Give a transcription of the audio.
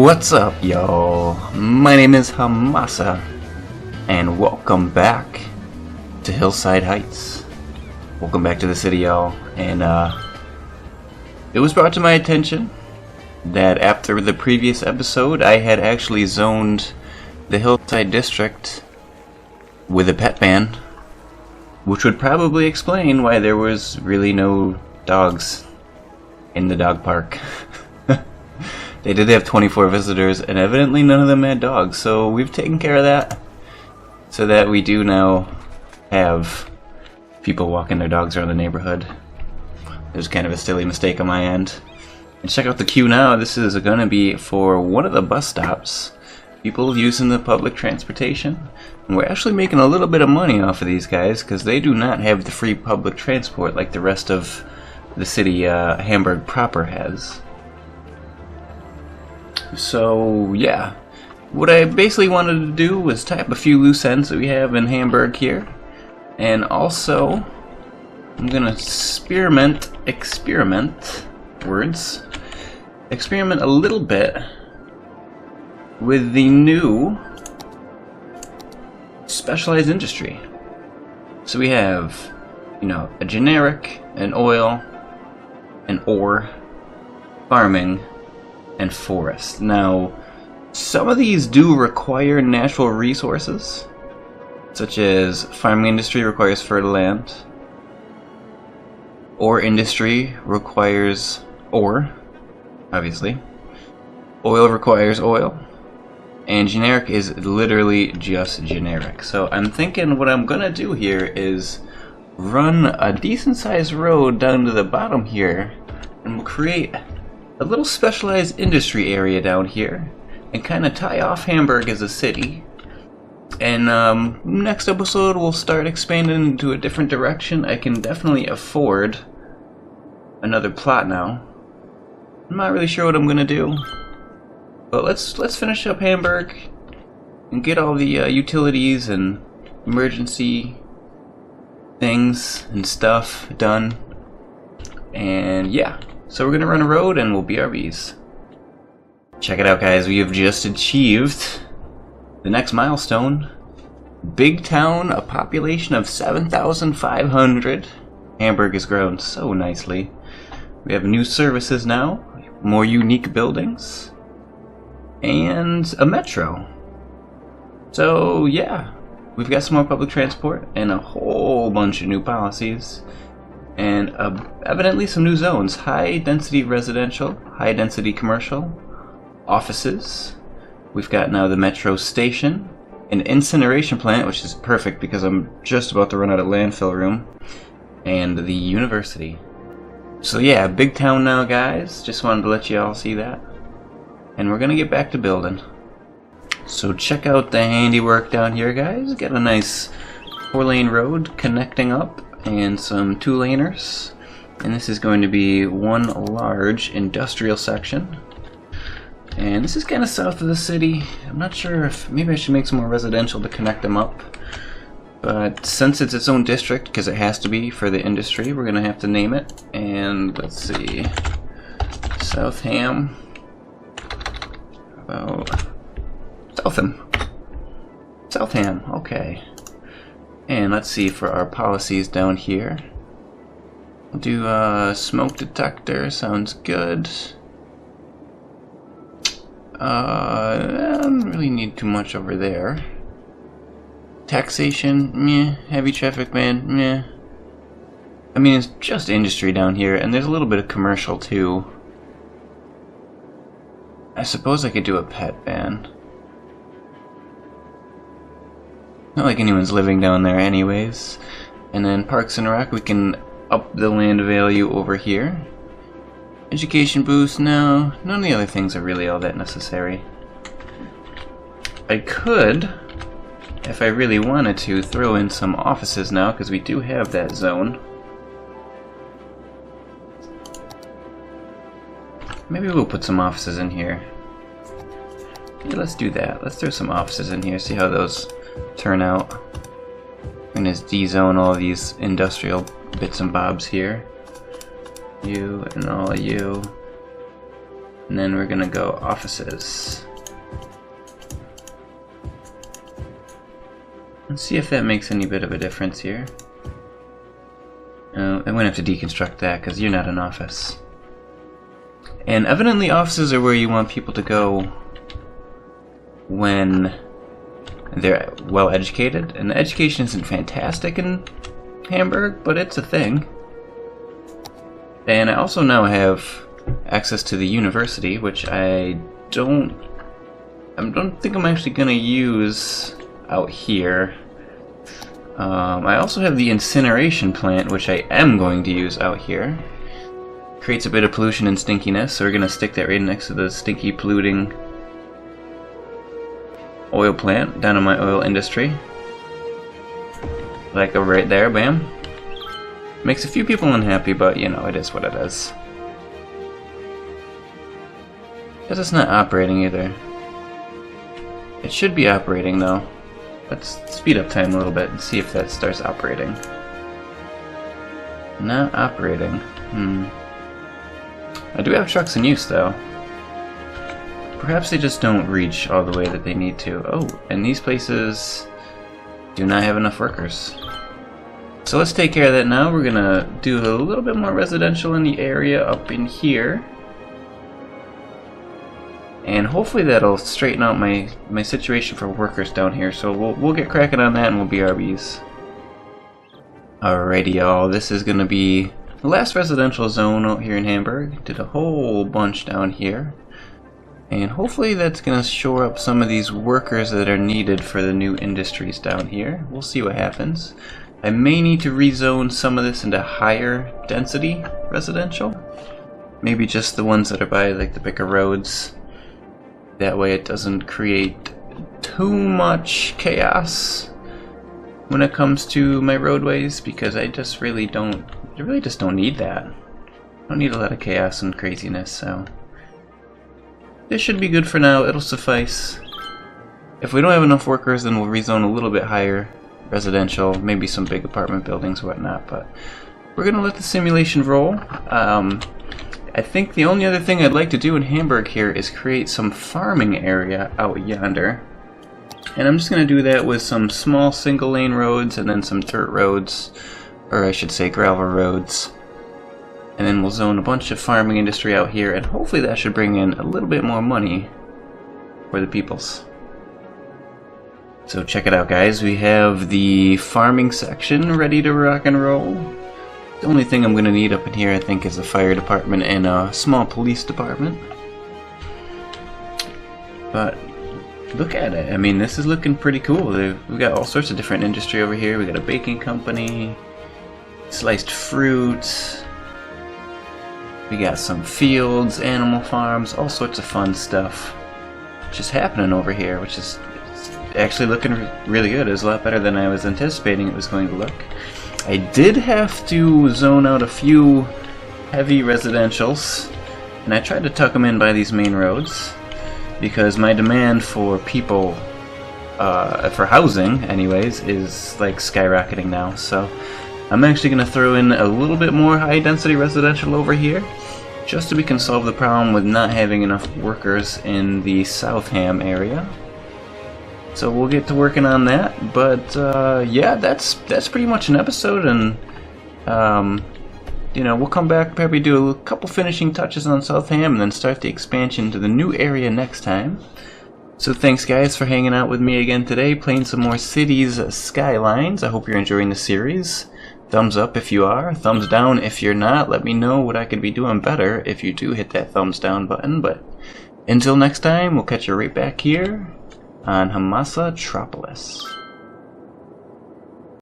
What's up, y'all? My name is Hamasa, and welcome back to Hillside Heights. Welcome back to the city, y'all. And it was brought to my attention that after the previous episode, I had actually zoned the Hillside District with a pet ban, which would probably explain why there was really no dogs in the dog park. They did have 24 visitors, and evidently none of them had dogs, so we've taken care of that, so that we do now have people walking their dogs around the neighborhood. It was kind of a silly mistake on my end. And check out the queue now. This is going to be for one of the bus stops, people using the public transportation. And we're actually making a little bit of money off of these guys, because they do not have the free public transport like the rest of the city Hamburg proper has. So yeah, what I basically wanted to do was tie up a few loose ends that we have in Hamburg here, and also I'm gonna experiment a little bit with the new specialized industry. So we have, you know, a generic, an oil, an ore, farming, and forest. Now, some of these do require natural resources, such as farming industry requires fertile land, ore industry requires ore, obviously, oil requires oil, and generic is literally just generic. So I'm thinking what I'm gonna do here is run a decent sized road down to the bottom here, and we'll create a little specialized industry area down here and kind of tie off Hamburg as a city. And next episode we'll start expanding into a different direction. I can definitely afford another plot now. I'm not really sure what I'm gonna do, but let's finish up Hamburg and get all the utilities and emergency things and stuff done. And yeah, so we're gonna run a road and we'll BRBs. Check it out, guys. We have just achieved the next milestone. Big town, a population of 7,500. Hamburg has grown so nicely. We have new services now, more unique buildings, and a metro. So yeah, we've got some more public transport and a whole bunch of new policies. And evidently some new zones: high density residential, high density commercial, offices. We've got now the metro station, an incineration plant, which is perfect because I'm just about to run out of landfill room, and the university. So yeah, big town now, guys. Just wanted to let you all see that. And we're gonna get back to building. So check out the handiwork down here, guys. Got a nice 4-lane road connecting up, and some 2-laners, and this is going to be one large industrial section. And this is kind of south of the city. I'm not sure if maybe I should make some more residential to connect them up, but since it's its own district, because it has to be for the industry, we're gonna have to name it. And let's see, Southam, about Southam, okay. And let's see, for our policies down here, we'll do a smoke detector, sounds good. I don't really need too much over there. Taxation, meh. Heavy traffic ban, meh. I mean, it's just industry down here, and there's a little bit of commercial too. I suppose I could do a pet ban. Not like anyone's living down there anyways. And then Parks and Rec, we can up the land value over here. Education boost, no. None of the other things are really all that necessary. I could, if I really wanted to, throw in some offices now, because we do have that zone. Maybe we'll put some offices in here. Yeah, let's do that. Let's throw some offices in here, see how those turn out. I'm gonna de-zone all these industrial bits and bobs here. You and all of you. And then we're gonna go offices. Let's see if that makes any bit of a difference here. I'm gonna have to deconstruct that because you're not an office. And evidently offices are where you want people to go when they're well educated. And the education isn't fantastic in Hamburg, but it's a thing. And I also now have access to the university, which I don't think I'm actually gonna use out here. I also have the incineration plant, which I am going to use out here. Creates a bit of pollution and stinkiness, so we're gonna stick that right next to the stinky, polluting oil plant down in my oil industry. Like over right there, bam. Makes a few people unhappy, but you know, it is what it is. Because it's not operating either. It should be operating though. Let's speed up time a little bit and see if that starts operating. Not operating. I do have trucks in use though. Perhaps they just don't reach all the way that they need to. Oh, and these places do not have enough workers. So let's take care of that now. We're gonna do a little bit more residential in the area up in here. And hopefully that'll straighten out my situation for workers down here. So we'll get cracking on that and we'll BRBs. Alrighty y'all, this is gonna be the last residential zone out here in Hamburg. Did a whole bunch down here. And hopefully that's gonna shore up some of these workers that are needed for the new industries down here. We'll see what happens. I may need to rezone some of this into higher density residential. Maybe just the ones that are by like the bigger roads. That way it doesn't create too much chaos when it comes to my roadways, because I just really don't need that. I don't need a lot of chaos and craziness, so this should be good for now. It'll suffice. If we don't have enough workers, then we'll rezone a little bit higher residential, maybe some big apartment buildings, whatnot, but we're gonna let the simulation roll. I think the only other thing I'd like to do in Hamburg here is create some farming area out yonder. And I'm just going to do that with some small single lane roads and then some dirt roads, or I should say gravel roads. And then we'll zone a bunch of farming industry out here, and hopefully that should bring in a little bit more money for the peoples. So check it out guys, we have the farming section ready to rock and roll. The only thing I'm going to need up in here, I think, is a fire department and a small police department. But look at it. I mean, this is looking pretty cool. We've got all sorts of different industry over here. We got a baking company, sliced fruits. We got some fields, animal farms, all sorts of fun stuff just happening over here, which is actually looking really good. It's a lot better than I was anticipating it was going to look. I did have to zone out a few heavy residentials, and I tried to tuck them in by these main roads because my demand for people, for housing anyways, is like skyrocketing now. So I'm actually going to throw in a little bit more high density residential over here just so we can solve the problem with not having enough workers in the Southam area. So we'll get to working on that, but yeah, that's pretty much an episode, and you know, we'll come back, probably do a couple finishing touches on Southam, and then start the expansion to the new area next time. So thanks guys for hanging out with me again today, playing some more Cities Skylines. I hope you're enjoying the series. Thumbs up if you are, thumbs down if you're not. Let me know what I could be doing better if you do hit that thumbs down button, but until next time, we'll catch you right back here on Hamasa Tropolis.